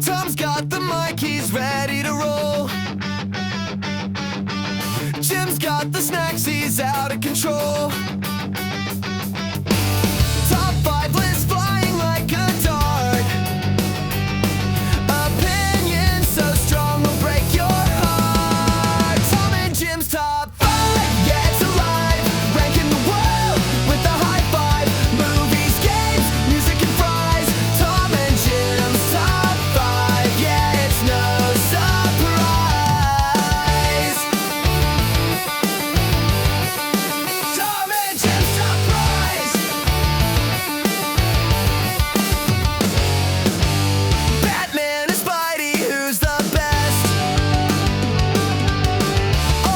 Tom's got the mic, he's ready to roll. Jim's got the snacks, he's out of control. Top 5 list flying like a dart. Opinion so strong will break your heart. Tom and Jim's top 5, yeah, it's alive. Ranking the world with the high five. Movies, games, music and fries. Tom and Jim's top 5, yeah, it's no surprise. Tom and Jim's top prize. Batman and Spidey, who's the best?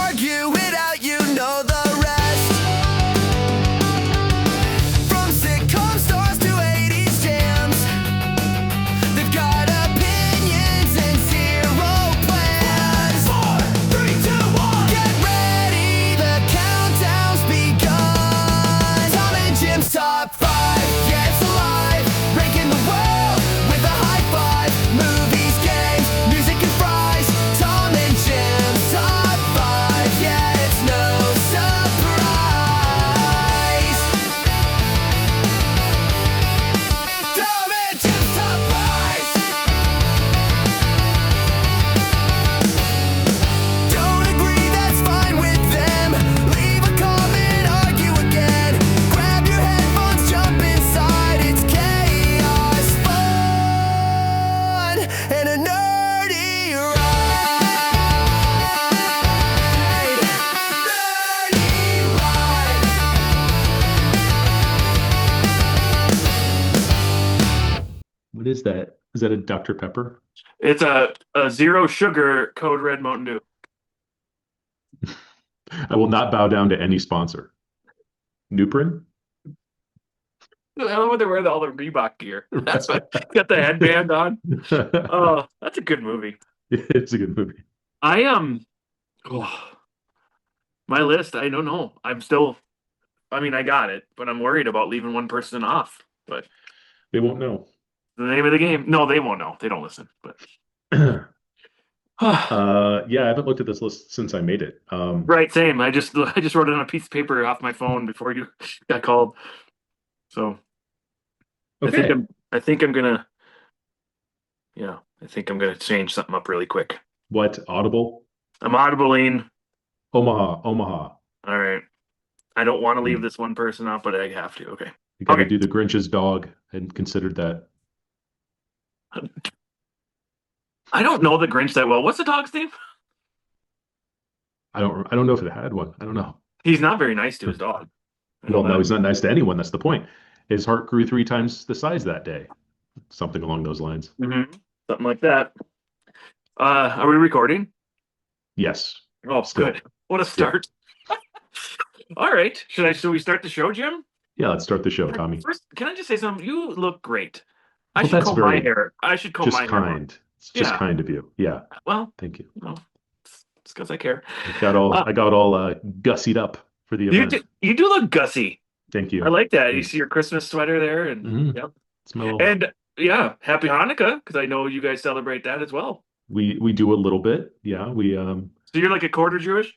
Argue it out, you know the rest. From sitcom stars to 80s jams, they've got opinions and zero plans. 4, 3, 2, 1. Get ready, the countdown's begun. Tom and Jim's top 5, yeah, it's alive. Ranking the world with a high five. Movies, games, music and fries. Tom and Jim's top 5, yeah, it's no surprise. Tom and Jim's top 5. Don't agree, that's fine with them. Leave a comment, argue again. Grab your headphones, jump inside. It's chaos, fun, and a nerdy ride. Nerdy ride. What is that? Is that a Dr. Pepper? It's a zero sugar Code Red Mountain Dew. I will not bow down to any sponsor. Nuprin? I love when they wear all the Reebok gear. That's what got the headband on. Oh, that's a good movie. It's a good movie. I my list, I don't know. I'm still I mean I got it, but I'm worried about leaving one person off. But They won't know. the name of the game. No, they won't know. They don't listen. But Yeah, I haven't looked at this list since I made it. right, same. I just wrote it on a piece of paper off my phone before you got called. So Okay. I think I'm gonna change something up really quick. What? Audible? I'm audibling. Omaha. All right. I don't want to leave this one person off, but I have to. Okay. You gotta Okay. do the Grinch's dog. I hadn't considered that. I don't know the Grinch that well. What's the dog's name? I don't know if it had one. I don't know. He's not very nice to his dog. I know Well, no, that. he's not nice to anyone. That's the point. His heart grew 3 times the size that day. Something along those lines. Mhm. Something like that. Are we recording? Yes. Oh, Still. good. What a start. All right. Should we start the show, Jim? Yeah, let's start the show, Tommy. First, can I just say something? You look great. I Well, should that's comb my very- hair. I should comb Just my hair. kind. It's just Yeah. kind of you. Yeah. Well, Thank you. it's because I care. I got all gussied up for the event. You do look gussy. Thank you. I like that. You Thanks. see your Christmas sweater there, and Mhm. yep. It's my little- And yeah, happy Hanukkah, because I know you guys celebrate that as well. we do a little bit. Yeah. So you're like a quarter Jewish?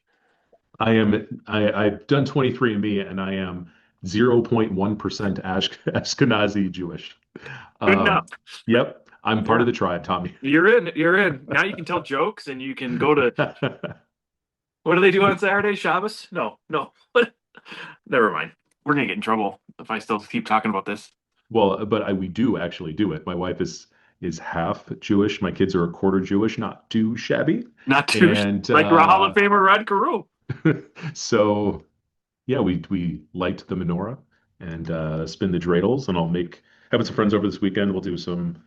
I've done 23andMe and I am 0.1% Ashkenazi Jewish. Good enough. Yep. I'm part of the tribe, Tommy. You're in. You're in. Now you can tell jokes, and you can go to. What do they do on Saturday? Shabbos? No. Never mind. We're gonna get in trouble if I still keep talking about this. Well, but we do actually do it. My wife is half Jewish. My kids are a quarter Jewish, not too shabby. Not too And like Hall of Famer Rod Carew. so yeah, we light the menorah and spin the dreidels, and I'll having some friends over this weekend. We'll do some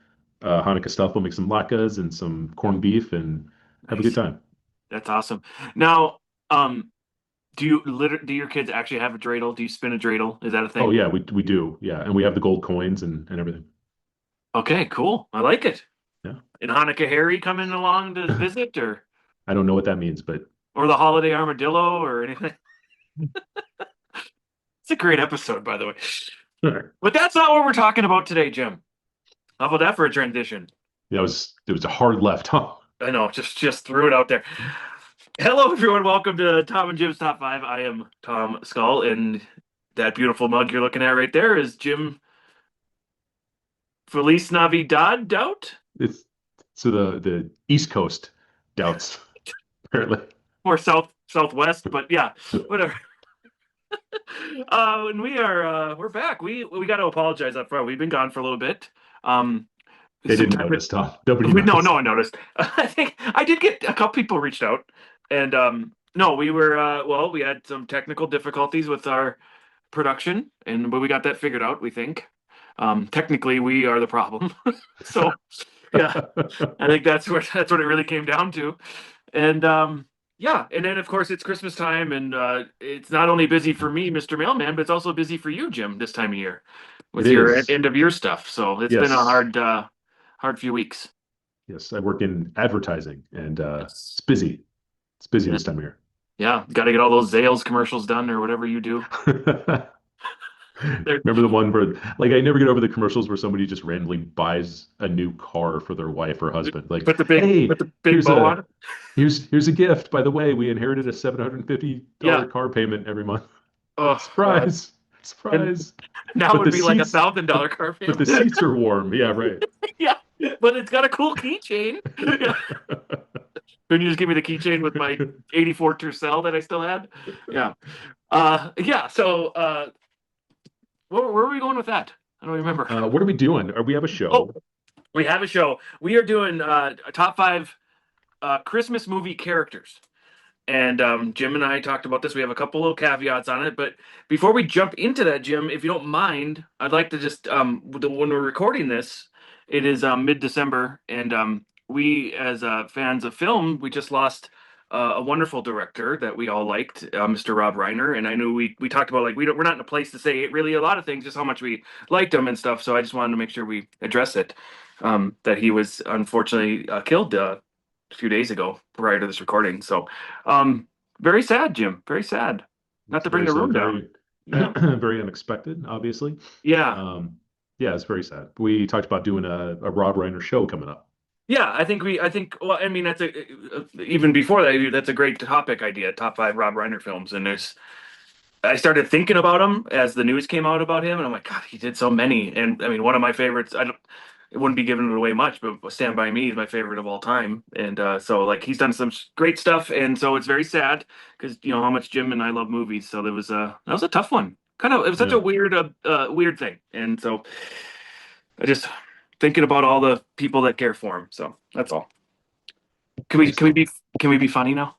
Hanukkah stuff. We'll make some latkes and some corned beef and have a good time. That's awesome. Now, do your kids actually have a dreidel? Do you spin a dreidel? Is that a thing? Oh yeah, we do. Yeah, and we have the gold coins and everything. Okay, cool. I like it. Yeah. And Hanukkah Harry coming along to visit, or I don't know what that means, but the holiday armadillo or anything? It's a great episode, by the way. sure. But that's not what we're talking about today, Jim. How about that for a transition? That was it was a hard left, huh? I know, just threw it out there. Hello, everyone. Welcome to Tom and Jim's Top Five. I am Tom Skull, and that beautiful mug you're looking at right there is Jim Feliz Navidad Doubt It's so the East Coast doubts apparently. or Southwest, but yeah, whatever. And we're back. We got to apologize up front. We've been gone for a little bit. Um, They didn't September- notice, Tom. Nobody No, noticed. no one noticed. I think I did get a couple people reached out, and no, we were well, we had some technical difficulties with our production, but we got that figured out. We think. Technically, we are the problem. So, yeah, I think that's what it really came down to, and yeah, and then of course it's Christmas time, and it's not only busy for me, Mr. Mailman, but it's also busy for you, Jim, this time of year with It your is. end of year stuff. So it's Yes. been a hard few weeks. Yes, I work in advertising, and it's busy. It's busy this time of year. Yeah, got to get all those Zales commercials done or whatever you do. Remember the one where, like, I never get over the commercials where somebody just randomly buys a new car for their wife or husband. Like, Put the big, hey, put the big here's bow a- on it. here's a gift. By the way, we inherited a $750 Yeah. car payment every month. Oh, Surprise! Surprise! now But it would the be like seats- $1,000 car But the payment. seats are warm. Yeah, right. Yeah, but it's got a cool keychain. Yeah. Couldn't you just give me the keychain with my 84 Tercel that I still had? Yeah. Yeah. So, where are we going with that? I don't remember. What are we doing? We have a show. Oh, we have a show. We are doing a top five Christmas movie characters. And Jim and I talked about this. We have a couple little caveats on it. But before we jump into that, Jim, if you don't mind, I'd like to just, when we're recording this, it is mid-December. And we, as fans of film, we just lost a wonderful director that we all liked, Mr. Rob Reiner. And I knew we talked about, like, we're not in a place to say really a lot of things, just how much we liked him and stuff. So I just wanted to make sure we address it, that he was unfortunately killed a few days ago prior to this recording. So very sad, Jim. Very sad. Not to bring the room down. Very unexpected, obviously. Yeah. Yeah, it's very sad. We talked about doing a Rob Reiner show coming up. Yeah, I think well, I mean, that's even before that, that's a great topic idea, top five Rob Reiner films. And I started thinking about him as the news came out about him, and I'm like, God, he did so many. And I mean, one of my favorites, it wouldn't be giving it away much, but Stand By Me is my favorite of all time. And so, like, he's done some great stuff, and so it's very sad because you know how much Jim and I love movies. So that was a tough one. It was such a weird thing, and so I just thinking about all the people that care for him. So that's all. Can we be funny now?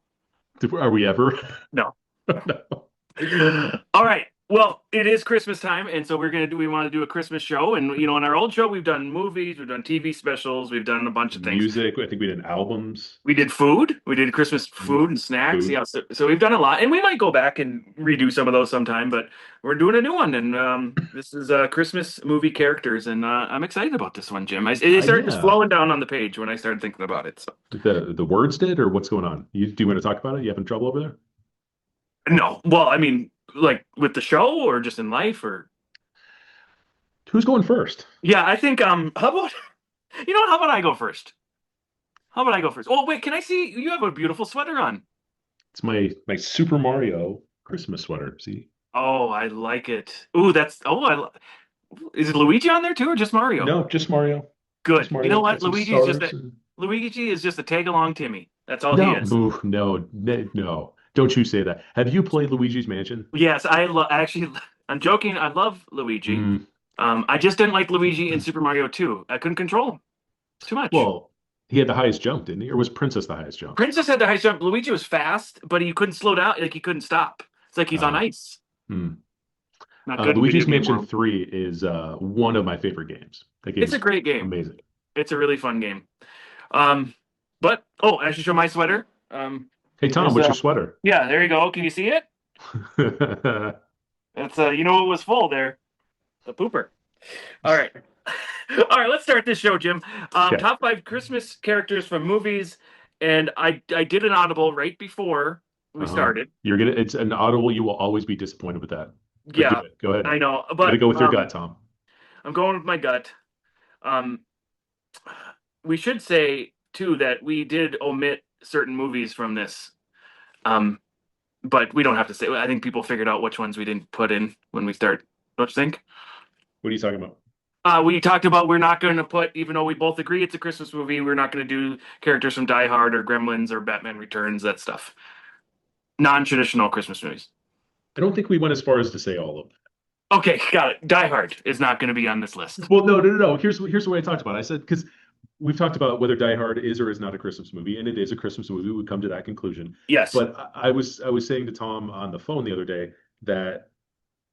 Are we ever? No. No. All right. Well, it is Christmas time, and so we want to do a Christmas show. And you know, in our old show, we've done movies, we've done TV specials, we've done a bunch of things. Music. I think we did albums. We did food. We did Christmas food and snacks. Food. Yeah, so we've done a lot, and we might go back and redo some of those sometime. But we're doing a new one, and this is Christmas movie characters, and I'm excited about this one, Jim. It started just Yeah. flowing down on the page when I started thinking about it. So The words did, or what's going on? Do you want to talk about it? You having trouble over there? no, well, I mean, like with the show, or just in life, or Who's going first? yeah, I think how about how about I go first? How about I go first? Oh wait, can I see? You have a beautiful sweater on. It's my Super Mario Christmas sweater. See? Oh, I like it. Ooh, is it Luigi on there too, or just Mario? No, just Mario. Good. Just Mario. You know what? Got some Luigi is just a tag along Timmy. That's all No, he is. ooh, no. Don't you say that. Have you played Luigi's Mansion? Yes, actually, I'm joking. I love Luigi. Mm, I just didn't like Luigi in Super Mario 2. I couldn't control him. Too much. well, he had the highest jump, didn't he? Or was Princess the highest jump? Princess had the high jump. Luigi was fast, but he couldn't slow down. Like he couldn't stop. It's like he's on ice. Hmm. Not good in Luigi's video game Mansion world. 3 is one of my favorite games. That game It's a great game. amazing. It's a really fun game. But I should show my sweater. Hey Tom, There's what's a- your sweater? Yeah, there you go. Can you see it? It's you know what was full there? The pooper. All right. All right, let's start this show, Jim. Okay. Top five Christmas characters from movies, and I did an audible right before we Uh-huh. started. It's an audible. You will always be disappointed with that. But Yeah, do it. Go ahead. I know, but Gotta go with your gut, Tom. I'm going with my gut. we should say too that we did omit certain movies from this. Um, but we don't have to say. I think people figured out which ones we didn't put in when we start. Don't you think? What are you talking about? We talked about we're not going to put, even though we both agree it's a Christmas movie, we're not going to do characters from Die Hard or Gremlins or Batman Returns, that stuff. Non-traditional Christmas movies. I don't think we went as far as to say all of them. Okay, got it. Die Hard is not going to be on this list. Well, no. Here's the way I talked about it. I said, because we've talked about whether Die Hard is or is not a Christmas movie, and it is a Christmas movie. We come to that conclusion. Yes. But I was saying to Tom on the phone the other day that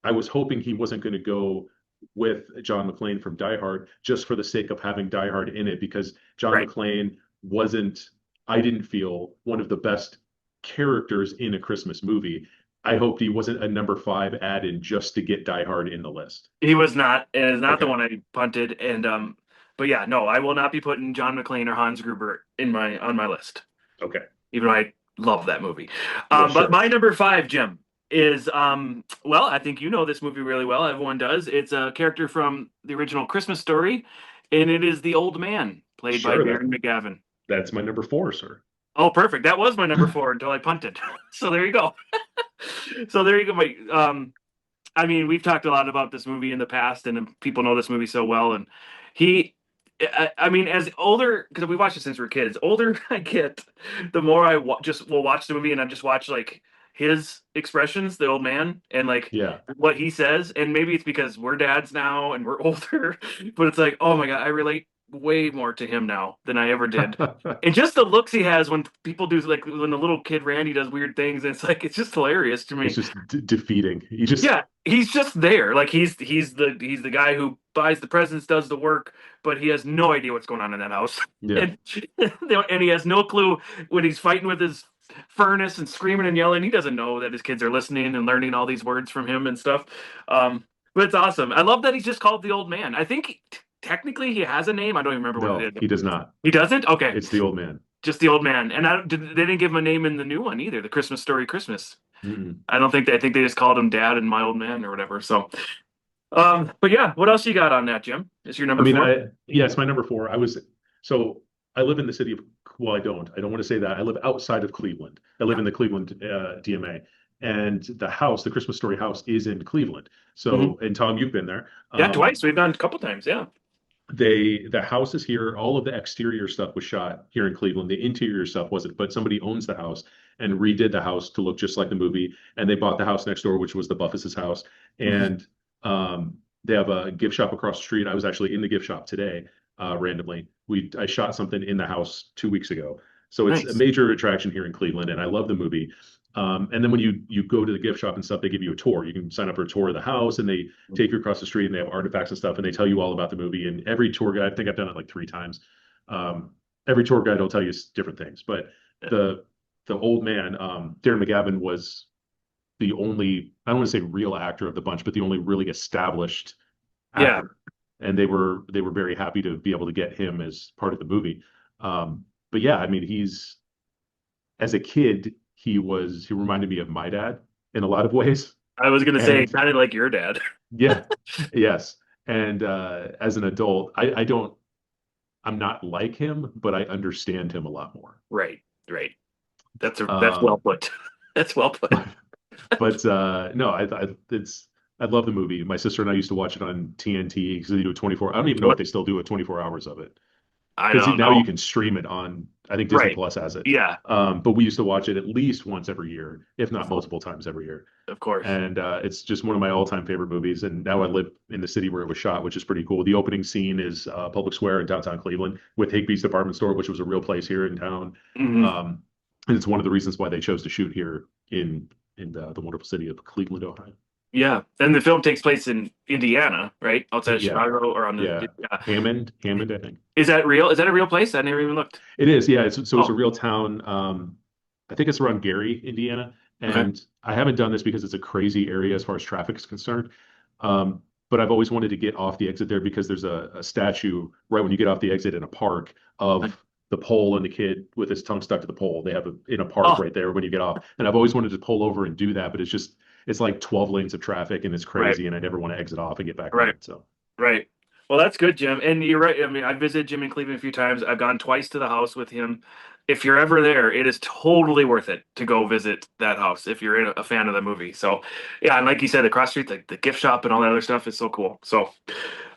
I was hoping he wasn't going to go with John McClane from Die Hard just for the sake of having Die Hard in it, because John Right. McClane wasn't, I didn't feel, one of the best characters in a Christmas movie. I hoped he wasn't a number 5 add-in just to get Die Hard in the list. He was not, and it's not the Okay. one I punted. And but yeah, no, I will not be putting John McClane or Hans Gruber on my list, Okay. even though I love that movie. Well, sure. But my number 5, Jim, is well, I think you know this movie really well. Everyone does. It's a character from the original Christmas Story, and it is the Old Man, played by Sure, Darren McGavin. That's my number 4, sir. Oh, perfect. That was my number 4 until I punted. So there you go. So there you go. I mean, we've talked a lot about this movie in the past, and people know this movie so well. And I mean, as older, because we watched it since we were kids, older I get, the more I just will watch the movie and I just watch like his expressions, the old man, and like Yeah. what he says. And maybe it's because we're dads now and we're older, but it's like, oh my God, I relate way more to him now than I ever did. And just the looks he has when people do, like when the little kid Randy does weird things, and it's just hilarious to me. It's just defeating. Yeah, he's just there. Like he's the guy who buys the presents, does the work, but he has no idea what's going on in that house. Yeah. And he has no clue when he's fighting with his furnace and screaming and yelling. He doesn't know that his kids are listening and learning all these words from him and stuff. But it's awesome. I love that he's just called the Old Man. I think technically he has a name. I don't even remember No, what it is. he does not. He doesn't? Okay. It's the Old Man. Just the Old Man. And they didn't give him a name in the new one either, the Christmas Story Christmas. Mm-mm. I think they just called him Dad and My Old Man or whatever. So, but yeah, what else you got on that, Jim? Is your number 4? It's my number 4. I live in the city of, well, I don't want to say that. I live outside of Cleveland. I live in the Cleveland DMA, and the Christmas Story house is in Cleveland. So, and Tom, you've been there. Yeah, twice. We've done a couple times. Yeah. The house is here. All of the exterior stuff was shot here in Cleveland. The interior stuff wasn't, but somebody owns the house and redid the house to look just like the movie. And they bought the house next door, which was the Buffett's house. And they have a gift shop across the street. I was actually in the gift shop today, randomly. I shot something in the house 2 weeks ago. So it's Nice. a major attraction here in Cleveland, and I love the movie. And then when you go to the gift shop and stuff, they give you a tour. You can sign up for a tour of the house, and they take you across the street, and they have artifacts and stuff, and they tell you all about the movie. And every tour guide, I think I've done it like 3 times. Every tour guide will tell you different things. But the Old Man, Darren McGavin, was the only, I don't want to say real actor of the bunch, but the only really established actor. And they were very happy to be able to get him as part of the movie. But yeah, I mean, as a kid, he reminded me of my dad in a lot of ways. I was going to say, And- it sounded like your dad. Yeah. Yes. And as an adult, I'm not like him, but I understand him a lot more. Right. That's well put. That's well put. But no, I love the movie. My sister and I used to watch it on TNT because they do a 24. I don't even know if they still do 24 hours of it. I Because don't now know. you can stream it on, I think Disney Right. Plus has it. Yeah, But we used to watch it at least once every year, if not multiple times every year. of course. And it's just one of my all-time favorite movies. And now I live in the city where it was shot, which is pretty cool. The opening scene is Public Square in downtown Cleveland with Higbee's Department Store, which was a real place here in town. Mhm. And it's one of the reasons why they chose to shoot here in the wonderful city of Cleveland, Ohio. Yeah, and the film takes place in Indiana, right? Outside of Yeah. Chicago or on the. Yeah. Hammond, I think. Is that real? Is that a real place? I never even looked. It is, yeah. It's Oh. a real town. I think it's around Gary, Indiana. And I haven't done this because it's a crazy area as far as traffic is concerned. But I've always wanted to get off the exit there because there's a statue right when you get off the exit in a park of the pole and the kid with his tongue stuck to the pole. They have in a park right there when you get off. And I've always wanted to pull over and do that, but it's like 12 lanes of traffic and it's crazy, and I never want to exit off and get back on Right. it. So Right. Well, that's good, Jim. And you're right. I mean, I visited Jim in Cleveland a few times. I've gone twice to the house with him. If you're ever there, it is totally worth it to go visit that house if you're a fan of the movie. So, yeah, and like you said, the cross street, the gift shop, and all that other stuff is so cool. So,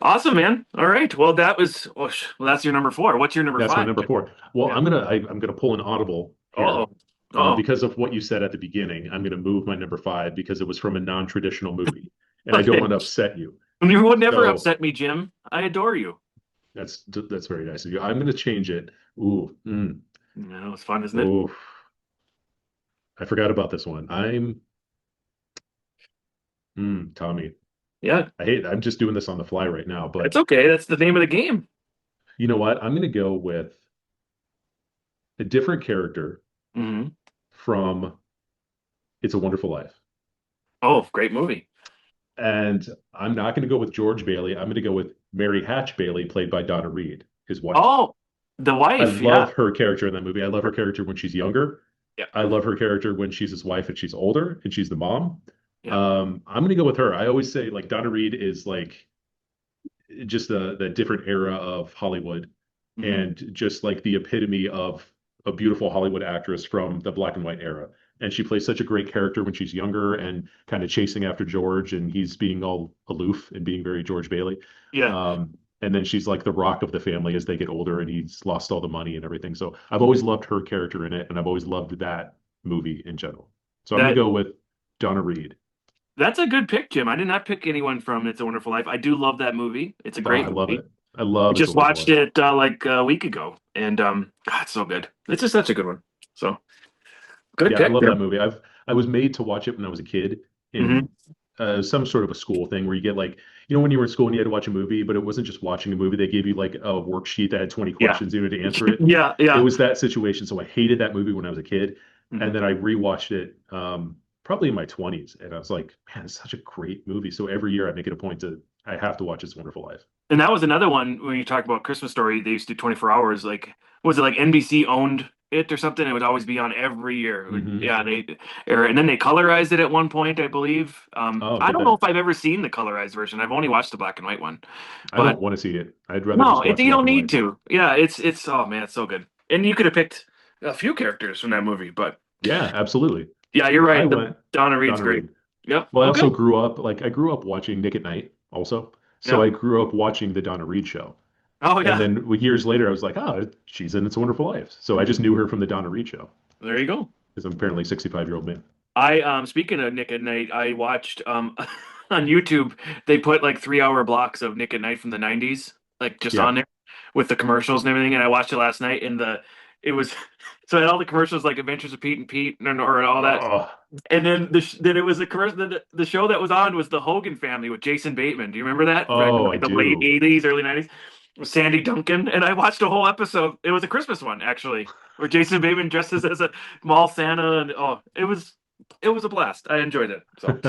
awesome, man. All right. Well, that was well, that's your number four. What's your number That's my five? number four. Well, Yeah. I'm gonna pull an audible here. Uh-oh. Oh, Because of what you said at the beginning, I'm gonna move my number five because it was from a non-traditional movie, and I don't okay. want to upset you. You would never So upset me, Jim. I adore you. that's very nice of you. I'm gonna change it. Ooh, No, it's fun, isn't it? ooh, I forgot about this one. Tommy. Yeah, I'm just doing this on the fly right now, it's but okay. That's the name of the game. you know what? I'm gonna go with a different character Hmm. from It's a Wonderful Life. Oh, great movie. And I'm not going to go with George Bailey. I'm going to go with Mary Hatch Bailey, played by Donna Reed, his wife. Oh, the I wife. Yeah, love her character in that movie. I love her character when she's younger. yeah, I love her character when she's his wife and she's older and she's the mom. yeah. I'm going to go with her. I always say like Donna Reed is like just the different era of Hollywood Hmm. and just like the epitome of a beautiful Hollywood actress from the black and white era. And she plays such a great character when she's younger and kind of chasing after George, and he's being all aloof and being very George Bailey. Yeah. And then she's like the rock of the family as they get older, and he's lost all the money and everything. So I've always loved her character in it, and I've always loved that movie in general. So I'm gonna That go with Donna Reed. that's a good pick, Jim. I did not pick anyone from It's a Wonderful Life. I do love that movie. It's a Oh, great I love movie. it. I I love It's a just Wonderful watched Life. it like a week ago, and God, it's so good. It's just such a good one. So good Yeah, I pick, love that Jim. movie. I was made to watch it when I was a kid Hmm. in some sort of a school thing where you get like, when you were in school and you had to watch a movie, but it wasn't just watching a movie. They gave you like a worksheet that had 20 Yeah, questions you had to answer it. yeah, It yeah. was that situation. So I hated that movie when I was a kid. And Hmm. then I rewatched it probably in my 20s. And I was like, man, it's such a great movie. So every year I make it a point I have to watch It's a Wonderful Life. And that was another one when you talk about Christmas Story. They used to do 24 hours. Like, was it like NBC owned it or something? It would always be on every year. Hmm. Yeah, and then they colorized it at one point, I believe. Oh, I did don't know they? if I've ever seen the colorized version. I've only watched the black and white one, I but don't want to see it. I'd rather no, just watch you black don't and need white. to. Yeah, it's oh man, it's so good. And you could have picked a few characters from that movie, but Yeah, absolutely. yeah, you're I right. The went Donna Reed's Donna great. Reed. Yep. Well, I Okay. also grew up watching Nick at Night also. So Yep. I grew up watching the Donna Reed show. Oh And yeah. then years later, I was like, oh, she's in It's a Wonderful Life. So I just knew her from the Donna Reed show There you go. because I'm apparently a 65-year-old man. I speaking of Nick at Night, I watched on YouTube they put like 3 hour blocks of Nick at Night from the 90s, like just Yeah. on there with the commercials and everything. And I watched it last night and it was so it had all the commercials like Adventures of Pete and Pete or all that. Oh, And then then it was a commercial the show that was on was the Hogan Family with Jason Bateman. Do you remember that? Right in oh, I like the late do. 80s, early 90s. With Sandy Duncan. And I watched a whole episode. It was a Christmas one, actually, where Jason Bateman dresses as a mall Santa and oh, it was a blast. I enjoyed it. So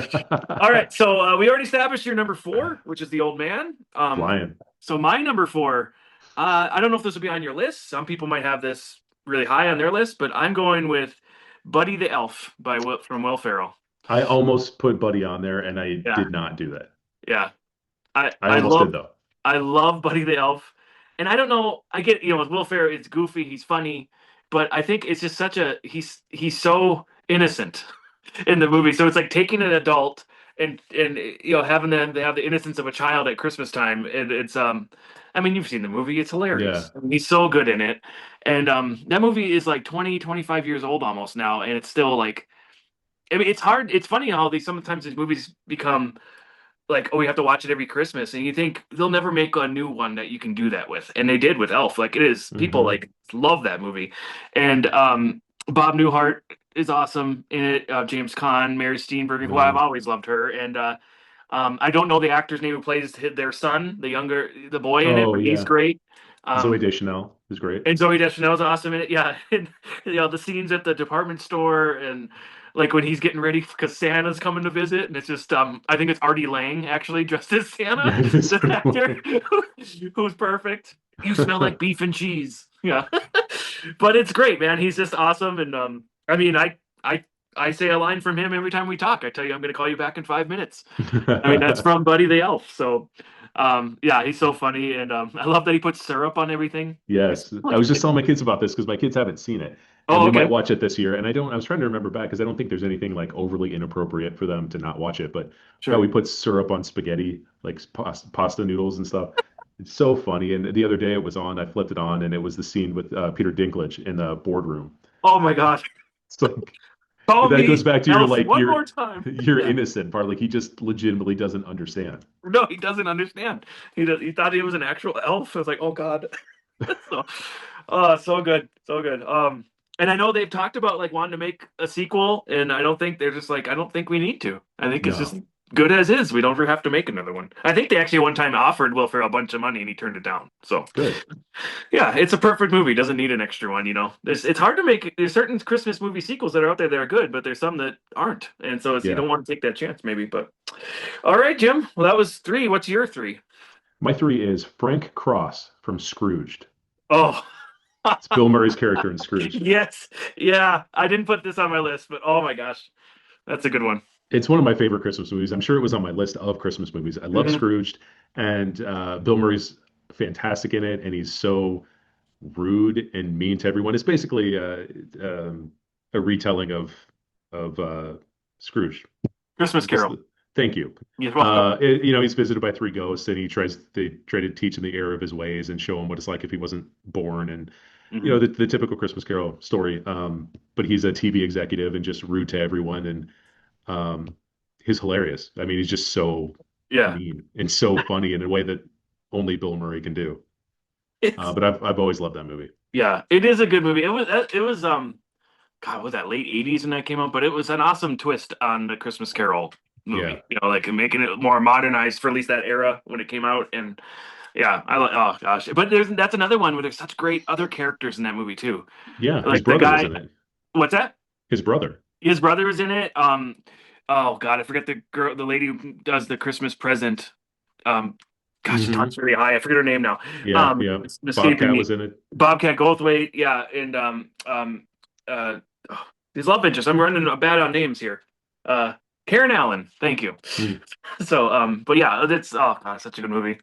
all right. So we already established your number four, which is the old man. Flying. So my number four, I don't know if this will be on your list. Some people might have this really high on their list, but I'm going with Buddy the Elf from Will Ferrell. I almost put Buddy on there and I Yeah, did not do that. yeah. I I I almost love did though. I love Buddy the Elf, and I don't know. I get with Will Ferrell, it's goofy, he's funny, but I think it's just he's so innocent in the movie. So it's like taking an adult and having them they have the innocence of a child at Christmas time. And it's I mean you've seen the movie, it's Yeah. hilarious. I mean, he's so good in it. And that movie is like 20, 25 years old almost now, and it's still like I mean it's hard. It's funny how sometimes these movies become like, oh, we have to watch it every Christmas, and you think they'll never make a new one that you can do that with, and they did with Elf. Like it is, people Hmm. like love that movie, and Bob Newhart is awesome in it. James Caan, Mary Steenburgen, who I've Hmm. always loved her, and I don't know the actor's name who plays their son, the boy in it, Oh, but he's yeah. great. Zoe Um, Deschanel is great. and Zoe Deschanel's awesome in it. Yeah, and the scenes at the department store and like when he's getting ready because Santa's coming to visit, and it's just I think it's Artie Lang actually dressed as Santa, Yeah, it is the pretty actor funny. who's perfect. You smell like beef and cheese. Yeah, but it's great, man. He's just awesome, and I mean, I I say a line from him every time we talk. I tell you, I'm going to call you back in 5 minutes. I mean, that's from Buddy the Elf. So, yeah, he's so funny, and I love that he puts syrup on everything. Yes, I was just telling my kids about this because my kids haven't seen it, and Oh, we might okay, watch it this year. And I was trying to remember back because I don't think there's anything like overly inappropriate for them to not watch it. But yeah, sure. we put syrup on spaghetti, like pasta noodles and stuff. It's so funny. And the other day it was on, I flipped it on, and it was the scene with Peter Dinklage in the boardroom. Oh my gosh, It's like call that goes me back to your Elf like one more time. your Yeah. innocent part. Like he just legitimately doesn't understand. No, he doesn't understand. He thought he was an actual elf. I was like, oh God. So, so good, so good. And I know they've talked about like wanting to make a sequel, and I don't think they're just like, I don't think we need to. I think it's just No, good as is. We don't ever have to make another one. I think they actually one time offered Will Ferrell a bunch of money and he turned it down. So good. yeah, it's a perfect movie. Doesn't need an extra one. It's hard to make. There's certain Christmas movie sequels that are out there that are good, but there's some that aren't, and so you Yeah, don't want to take that chance, maybe. But all right, Jim. Well, that was three. What's your three? my three is Frank Cross from Scrooged. Oh. It's Bill Murray's character in Scrooged. Yes. Yeah. I didn't put this on my list, but oh my gosh. That's a good one. It's one of my favorite Christmas movies. I'm sure it was on my list of Christmas movies. I love Hmm. Scrooged, and Bill Murray's fantastic in it, and he's so rude and mean to everyone. It's basically a retelling of Scrooge. Christmas Just Carol. thank you. You're welcome. He's visited by three ghosts, and they try to teach him the error of his ways and show him what it's like if he wasn't born, and Hmm. the typical Christmas Carol story. But he's a TV executive and just rude to everyone, and um, he's hilarious. I mean, he's just so Yeah. mean and so funny in a way that only Bill Murray can do. It's But I've always loved that movie. yeah. It is a good movie. It was God, was that late '80s when that came out? But it was an awesome twist on the Christmas Carol Yeah, movie. Like making it more modernized for at least that era when it came out. And yeah, I like. Oh gosh, but that's another one where there's such great other characters in that movie too. yeah. His Like the brother was guy. in it. What's that? His brother. His brother was in it. Oh God, I forget the girl, the lady who does the Christmas present. Um, gosh, she Hmm. talks really high. I forget her name now. Yeah, yeah. It's escaping Bobcat me. was in it. Bobcat Goldthwait, yeah, and uh, oh, his love interest. I'm running bad on names here. Uh, Karen Allen. Thank you. Mm. So, but yeah, that's oh God, such a good movie.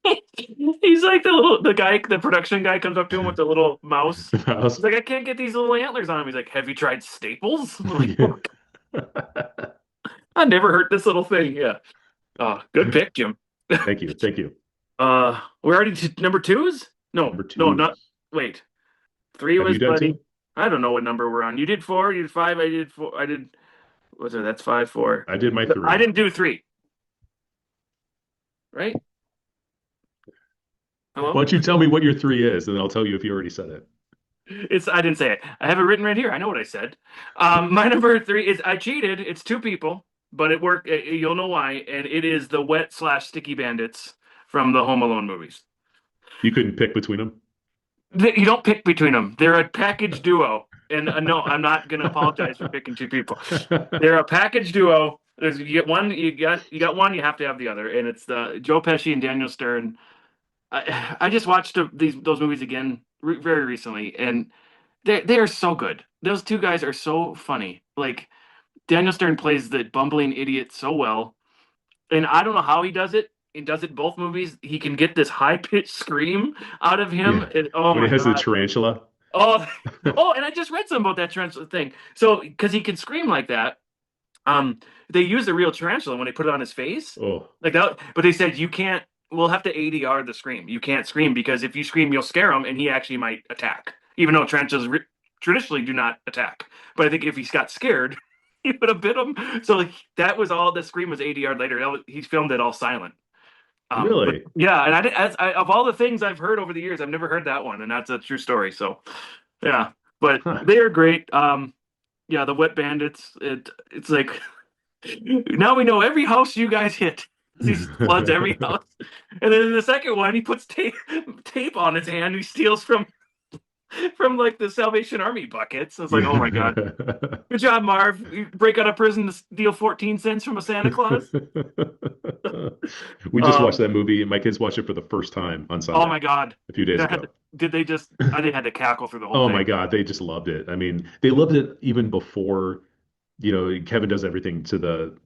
He's like the production guy comes up to him with the little mouse. The He's house. like, I can't get these little antlers on him. He's like, have you tried Staples? I'm like, Yeah. I never heard this little thing. Yeah. Oh, good pick, Jim. Thank you. Thank you. We're already to number twos? No, Number no, two. not wait. Three Have you was done Buddy. two? I don't know what number we're on. You did four, you did five, I did four. I did what's it? That's five, four. I did my I three. didn't do three, right? Why Hello? don't you tell me what your three is, and I'll tell you if you already said it. It's I didn't say it. I have it written right here. I know what I said. My number three is I cheated. It's two people, but it worked. You'll know why. And it is the wet slash sticky bandits from the Home Alone movies. You couldn't pick between them? You don't pick between them. They're a package duo. And no, I'm not going to apologize for picking two people. They're a package duo. You get one, you got one, you have to have the other, and it's the Joe Pesci and Daniel Stern. I just watched those movies again very recently, and they are so good. Those two guys are so funny. Like Daniel Stern plays the bumbling idiot so well, and I don't know how he does it. He does it both movies. He can get this high pitched scream out of him, Yeah. and oh When he my has the god. tarantula. Oh, oh, and I just read something about that tarantula thing. So, because he can scream like that, they use the real tarantula when they put it on his face, Oh, like that. But they said you can't. We'll have to ADR the scream. You can't scream because if you scream, you'll scare him, and he actually might attack. Even though tarantulas traditionally do not attack, but I think if he's got scared, he would have bit him. So like, that was all. The scream was ADR later. He filmed it all silent. But really? yeah, and of all the things I've heard over the years, I've never heard that one, and that's a true story. So yeah, but Huh. they are great. Yeah, the Wet Bandits. It's like now we know every house you guys hit. He floods every house, and then in the second one, he puts tape on his hand. He steals from like the Salvation Army buckets. It's like, oh my god, good job, Marv. You break out of prison to steal 14 cents from a Santa Claus. We just watched Um, that movie, and my kids watched it for the first time on oh Sunday my god, a few days that ago. did they just? They had to cackle through the whole Oh thing. my God, they just loved it. I mean, they loved it even before, Kevin does everything to the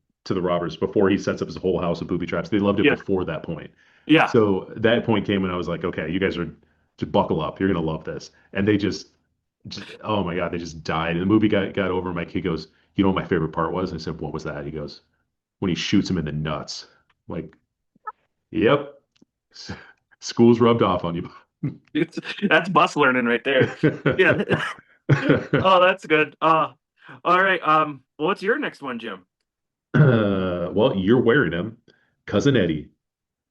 robbers before he sets up his whole house of booby traps. They loved it Yeah, before that point. yeah. So that point came and I was like, okay, you guys are just buckle up. You're gonna love this. And they just oh my God, they just died. And the movie got over. My kid goes, you know what my favorite part was? I said, what was that? He goes, when he shoots him in the nuts. Like, yep, school's rubbed off on you. It's that's bus learning right there. Yeah. Oh, that's good. All right. What's your next one, Jim? Well, you're wearing him, Cousin Eddie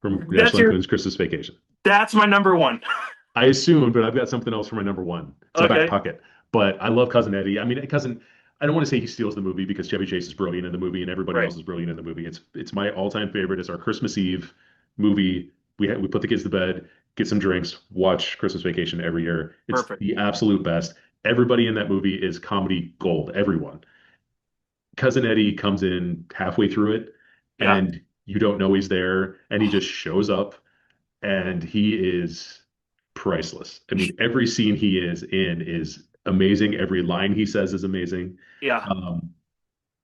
from That's National your. Lampoon's Christmas Vacation. That's my number one. I assumed, but I've got something else for my number one. It's a back Okay. pocket. But I love Cousin Eddie. I mean, I don't want to say he steals the movie because Chevy Chase is brilliant in the movie and everybody Right. else is brilliant in the movie. It's my all-time favorite. It's our Christmas Eve movie. We put the kids to bed, get some drinks, watch Christmas Vacation every year. It's Perfect. the absolute best. Everybody in that movie is comedy gold. Everyone. Cousin Eddie comes in halfway through it Yeah. and you don't know he's there and he just shows up and he is priceless. I mean, every scene he is in is amazing. Every line he says is amazing. Yeah. Um,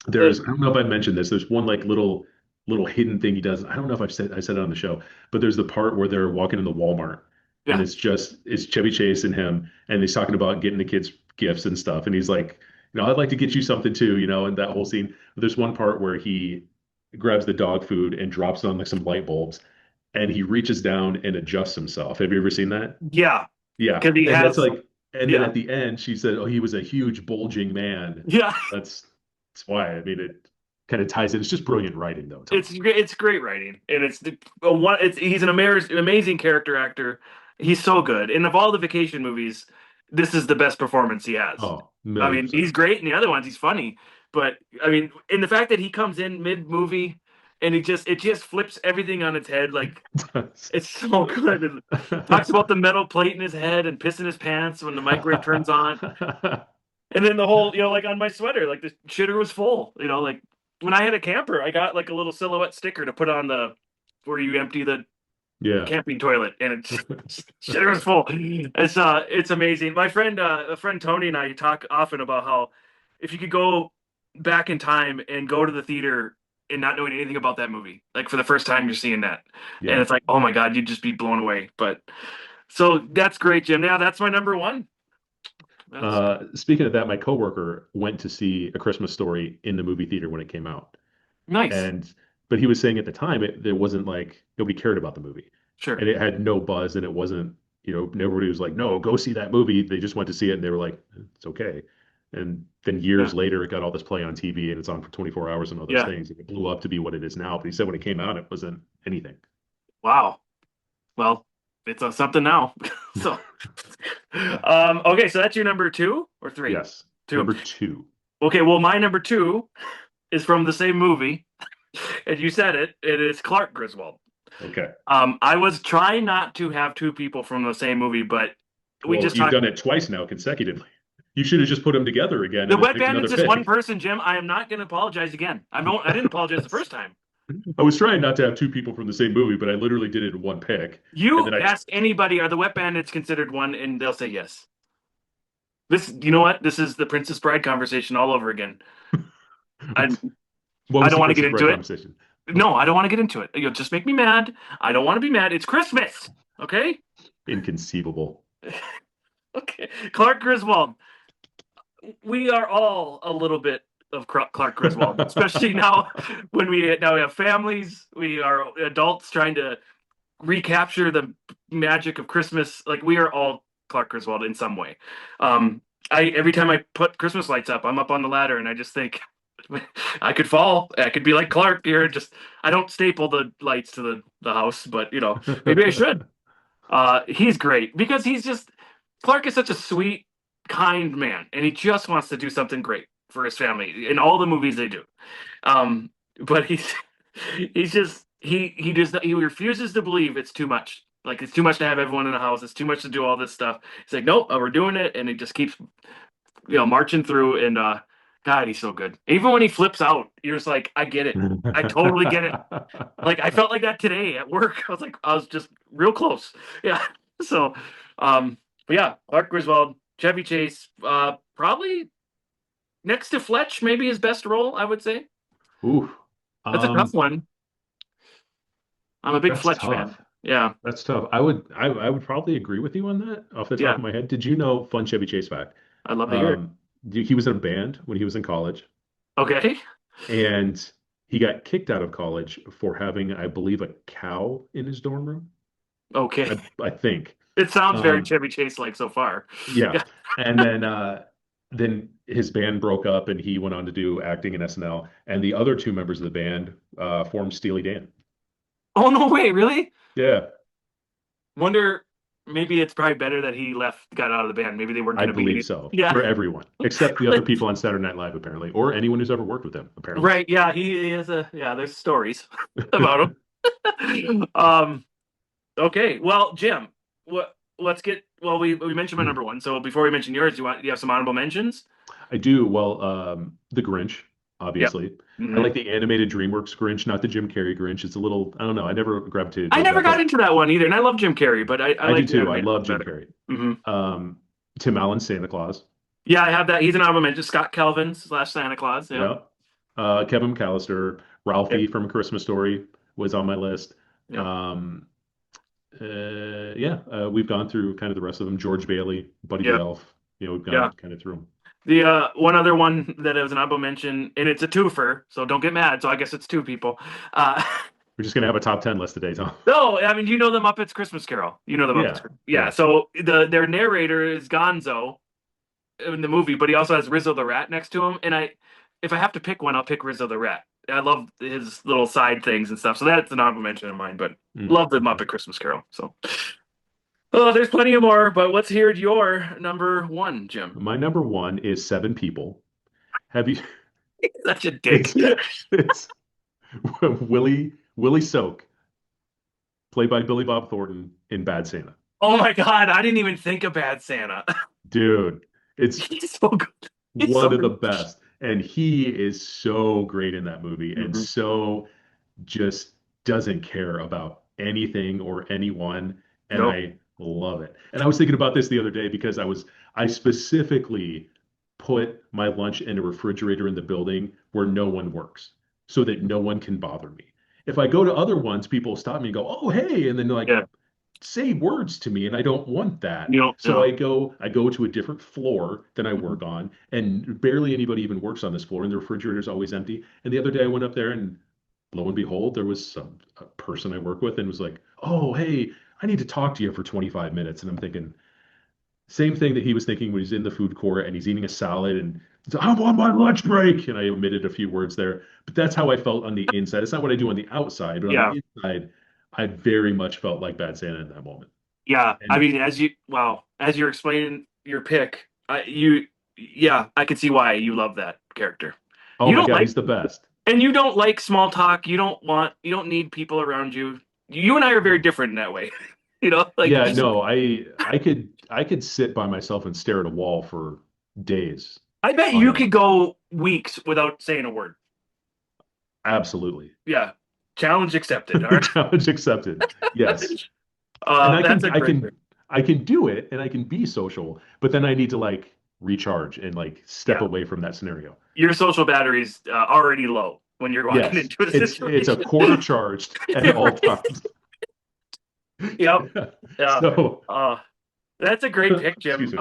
The, I don't know if I mentioned this. There's one like little hidden thing he does. I don't know if I said it on the show, but there's the part where they're walking in the Walmart and yeah. it's Chevy Chase and him and he's talking about getting the kids gifts and stuff and he's like, I'd like to get you something too, and that whole scene. There's one part where he grabs the dog food and drops it on like some light bulbs and he reaches down and adjusts himself. Have you ever seen that? Yeah. Yeah. Because he And that's has. like, and then Yeah. at the end, she said, oh, he was a huge bulging man. Yeah. That's why. I mean, it kind of ties in. It's just brilliant writing, though, Tom. It's great writing, and it's the one. It's he's an amazing character actor. He's so good, and of all the vacation movies, this is the best performance he has. Oh, I million mean, he's percent. great in the other ones. He's funny, but I mean, in the fact that he comes in mid movie and it just flips everything on its head. Like it's so good. And talks about the metal plate in his head and pissing his pants when the microwave turns on. And then the whole, like on my sweater, like the shitter was full. Like when I had a camper, I got like a little silhouette sticker to put on the where you empty the Yeah. camping toilet, and it shitter was full. It's amazing. My friend, a friend Tony and I talk often about how if you could go back in time and go to the theater and not knowing anything about that movie, like for the first time you're seeing that, and Yeah. it's like, oh my God, you'd just be blown away. But so that's great, Jim. Yeah, that's my number one. That's Speaking of that, my coworker went to see A Christmas Story in the movie theater when it came out. nice. And but he was saying at the time it wasn't like nobody cared about the movie. Sure. And it had no buzz and it wasn't, nobody was like, no, go see that movie. They just went to see it and they were like, it's okay. And then Yeah. years later, it got all this play on TV and it's on for 24 hours and all those Yeah. things. And it blew up to be what it is now. But he said when it came out, it wasn't anything. Wow. Well, it's something now. So, okay, so that's your number two or three? Yes. Two. Number two. Okay, well, my number two is from the same movie, and you said it. It is Clark Griswold. Okay. I was trying not to have two people from the same movie, but we Well, just you've talked. done it twice now consecutively. You should have just put them together again The and then wet picked another bandit's just pick. one person, Jim. I am not going to apologize again. I didn't apologize the first time. I was trying not to have two people from the same movie, but I literally did it in one pick. And You then I ask anybody, are the wet bandits considered one, and they'll say yes. You know what? This is the Princess Bride conversation all over again. I, what I was don't the want to get Princess into Bride it. conversation? No, I don't want to get into it. You'll just make me mad. I don't want to be mad. It's Christmas. Okay? Inconceivable. Okay. Clark Griswold. We are all a little bit of Clark Griswold, especially now when we have families. We are adults trying to recapture the magic of Christmas. Like we are all Clark Griswold in some way. Every time I put Christmas lights up, I'm up on the ladder and I just think I could fall. I could be like Clark here. I don't staple the lights to the house, but maybe I should. He's great because Clark is such a sweet, kind man, and he just wants to do something great for his family in all the movies they do. But he refuses to believe it's too much. Like it's too much to have everyone in the house. It's too much to do all this stuff. He's like, nope, we're doing it, and he just keeps marching through. And God, he's so good. Even when he flips out, you're just like, I get it. I totally get it. Like I felt like that today at work. I was just real close. Yeah. So But yeah, Clark Griswold, Chevy Chase, probably next to Fletch, maybe his best role, I would say. Ooh, That's a tough um, one. I'm a big that's Fletch fan. tough. Yeah, That's tough. I would probably agree with you on that off the top yeah, of my head. Did you know, fun Chevy Chase fact? I'd love to hear it. Um, he was in a band when he was in college, Okay, and he got kicked out of college for having, I believe, a cow in his dorm room. okay. I think. It sounds very Um, Chevy Chase like so far. yeah. Yeah. And then his band broke up and he went on to do acting in SNL. And the other two members of the band formed Steely Dan. Oh no way, really? Yeah, Wonder maybe it's probably better that he left, got out of the band. Maybe they weren't I going to be believe any. so. Yeah. For everyone, except the other people on Saturday Night Live, apparently, or anyone who's ever worked with him, apparently. Right. Yeah, he is a yeah, there's stories about him. Okay. Well, Jim, let's get well, we mentioned my number one. So before we mention yours, you have some honorable mentions? I do. Well, The Grinch, Yep. obviously. I Hmm. like the animated DreamWorks Grinch, not the Jim Carrey Grinch. It's a little, I don't know. I never gravitated I towards never that, got but into that one either, and I love Jim Carrey, but I I do like the too. I animated love one Jim better. Carrey. Hmm. Tim Allen's Santa Claus. Yeah, I have that. He's an honorable mention. Scott Calvin slash Santa Claus. Yeah. Yeah. Kevin McAllister, Yep. Ralphie from A Christmas Story was on my list. Yep. Um, yeah, we've gone through kind of the rest of them. George Bailey, Buddy the Yep. Elf. We've gone Yeah. kind of through them. The one other one that was an honorable mention, and it's a twofer, so don't get mad. So I guess it's two people. Uh, We're just gonna have a top 10 list today, Tom. no, I mean you know the Muppets Christmas Carol. You know the Muppets. Yeah, Yeah. yeah. So their narrator is Gonzo in the movie, but he also has Rizzo the Rat next to him. And if I have to pick one, I'll pick Rizzo the Rat. I love his little side things and stuff. So that's an honorable mention of mine. But love the Okay. Muppet Christmas Carol. So oh, there's plenty of more. But let's hear your number one, Jim. My number one is Seven People. Have you? Such a dick. It's it's Willie Soak, played by Billy Bob Thornton in Bad Santa. Oh my God, I didn't even think of Bad Santa. Dude, it's He's so good. He's so one of the good. best. And he is so great in that movie and Mhm. so just doesn't care about anything or anyone. And Nope. I love it. And I was thinking about this the other day because I specifically put my lunch in a refrigerator in the building where no one works so that no one can bother me. If I go to other ones, people stop me and go, "Oh, hey," and then like Yeah. say words to me, and I don't want that. You don't So know. I go to a different floor than I Mhm. work on, and barely anybody even works on this floor, and the refrigerator is always empty. And the other day I went up there, and lo and behold, there was a person I work with, and was like, "Oh, hey, I need to talk to you for 25 minutes." And I'm thinking, same thing that he was thinking when he's in the food court and he's eating a salad and he's like, "I'm on my lunch break," and I omitted a few words there. But that's how I felt on the inside. It's not what I do on the outside, but on Yeah. the inside, I very much felt like Bad Santa in that moment. Yeah. I And mean, as you're explaining your pick, yeah, I can see why you love that character. oh You my don't God, like, he's the best. and you don't like small talk. You don't need people around you. You and I are very different in that way. Like Yeah, no, I could sit by myself and stare at a wall for days I bet on you end. could go weeks without saying a word. Absolutely. Yeah. Challenge accepted. All right. Challenge accepted. Yes. And I That's can a I great can pick. I can do it and I can be social, but then I need to like recharge and like step Yeah. away from that scenario. Your social battery's already low when you're walking Yes. into a It's a situation. quarter charged at all Right. times. Yep. Yeah. So, Uh, that's a great pick, Jim. excuse me.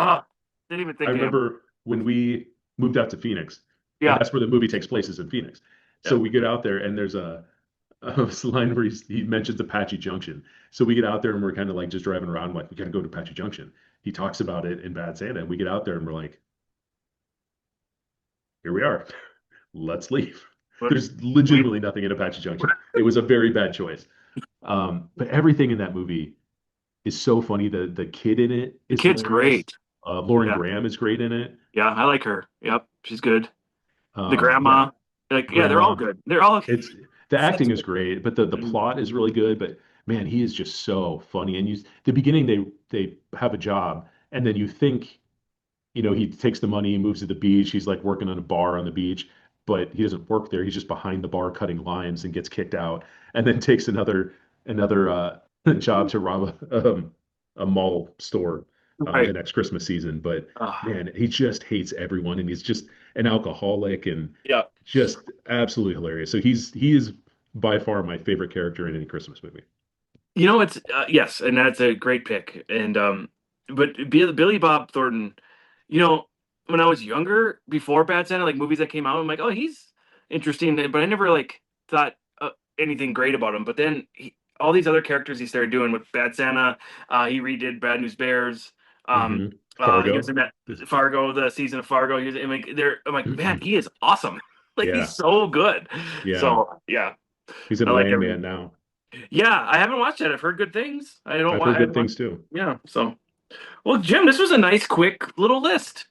Didn't even I think of him. remember when we moved out to Phoenix, and Yeah. that's where the movie takes place is in Phoenix. So Yeah. we get out there and there's a line where he mentions Apache Junction. So we get out there and we're kind of like just driving around, like, we gotta go to Apache Junction. He talks about it in Bad Santa, and we get out there and we're like, here we are. Let's leave. But There's we, legitimately nothing in Apache Junction. It was a very bad choice. But everything in that movie is so funny. The kid in it the is kid's hilarious. great. Lauren Yeah. Graham is great in it. Yeah. I like her. Yep. She's good. The Yeah, grandma. Like, yeah, they're all Grandma. good. They're all It's the such acting is good. great, but the Mhm. plot is really good. But man, he is just so funny. And the beginning they have a job, and then you think, he takes the money, moves to the beach. He's like working on a bar on the beach, but he doesn't work there. He's just behind the bar cutting limes and gets kicked out, and then takes another job to rob. a mall store the Right. next Christmas season. But Ah, man, he just hates everyone, and he's just an alcoholic and yeah. just absolutely hilarious. So he is by far my favorite character in any Christmas movie. You know, it's yes, and that's a great pick. And but Billy Bob Thornton, you know, when I was younger, before Bad Santa, like movies that came out, I'm like, oh, he's interesting, but I never like thought anything great about him. But then all these other characters he started doing with Bad Santa, he redid Bad News Bears. Um, he was Fargo. in that Fargo, the season of Fargo. He was, I'm like, man, he is awesome. Like he's Yeah, so good. yeah. So yeah, He's in I like Landman everything. now. Yeah, I haven't watched it. I've heard good things. I don't I've want. heard I good haven't watched. things too. Yeah. So, well, Jim, this was a nice, quick little list.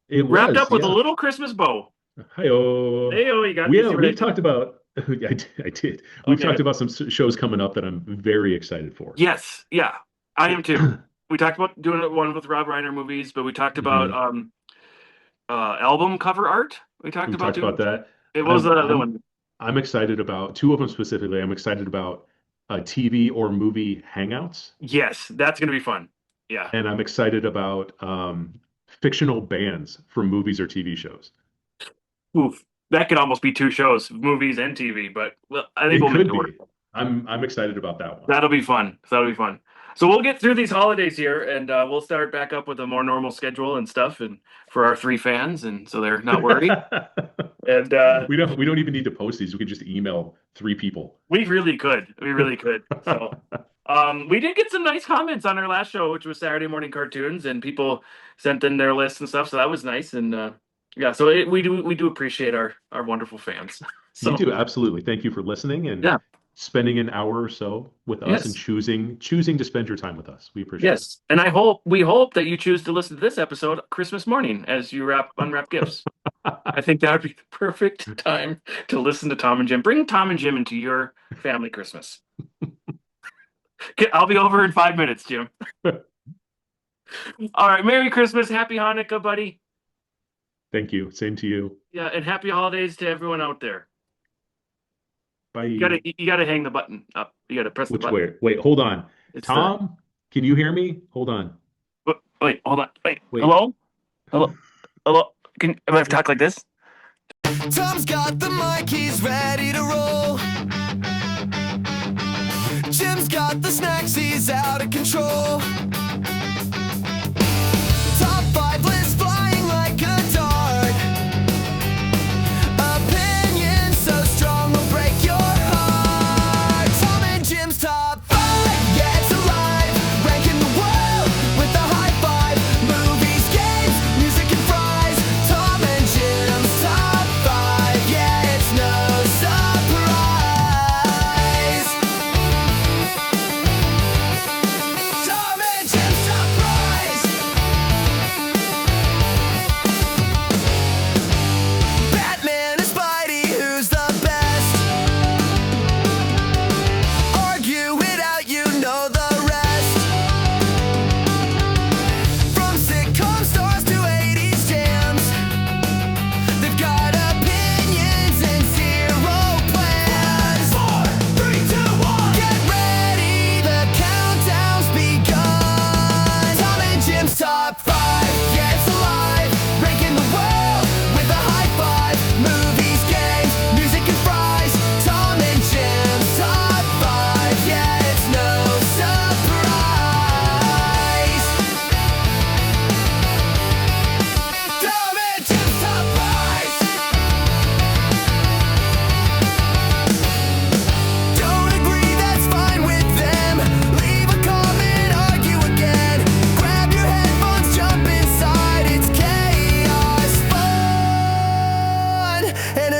It Wrapped was, up with a yeah. little Christmas bow. Hi-oh. Hey, oh, you got to see what I We've did. talked about I did. We've Okay. talked about some shows coming up that I'm very excited for. Yes. Yeah. I am too. We talked about doing one with Rob Reiner movies, but we talked about Mhm. album cover art. We talked We've about talked about doing. that. It was I'm the other I'm one. I'm excited about two of them specifically. I'm excited about TV or movie hangouts, Yes, that's gonna be fun. Yeah. and I'm excited about fictional bands for movies or TV shows. Oof. That could almost be two shows, movies and TV. But well, I think It we'll make could it work. be. I'm excited about that one. That'll be fun. That'll be fun. So we'll get through these holidays here, and we'll start back up with a more normal schedule and stuff, and for our three fans, and so they're not worried. And We don't even need to post these. We can just email three people. we really could. We really could. So we did get some nice comments on our last show, which was Saturday Morning Cartoons, and people sent in their lists and stuff. So that was nice. And yeah, so we do appreciate our wonderful fans. You So do, absolutely. Thank you for listening and yeah, spending an hour or so with us and yes. choosing to spend your time with us. We appreciate it. Yes, and we hope that you choose to listen to this episode Christmas morning as you unwrap gifts. I think that would be the perfect time to listen to Tom and Jim. Bring Tom and Jim into your family Christmas. Okay, I'll be over in 5 minutes, Jim. All right, Merry Christmas, Happy Hanukkah, buddy. Thank you. Same to you. Yeah, and Happy Holidays to everyone out there. You Bye. gotta hang the button up. You gotta press the Which button. way? Wait, hold on. It's the Tom, can you hear me? Hold on. wait, hold on. Wait, Wait. hello, hello. Can I have to talk like this? Tom's got the mic, he's ready to roll. Jim's got the snacks, he's out of control. Top 5 list flying like a dart. Opinions so strong will break your heart. Tom and Jim's top 5, yeah, it's alive. Ranking the world with a high five. Movies, games, music, and fries. Tom and Jim's top 5, yeah, it's no surprise. Tom and Jim's top 5. Batman and Spidey, who's the best? Argue it out, you know the rest. From sitcom stars to 80s jams, they've got opinions and zero plans. 4, 3, 2, 1. Get ready, the countdown's begun. Tom and Jim's top 5, yeah, it's alive. Ranking the world with a high five. Movies, games, music, and fries. Tom and Jim's top 5, yeah, it's no surprise. Tom and Jim's top 5. Don't agree, that's fine with them. Leave a comment, argue again. Grab your headphones, jump inside. It's chaos, fun, and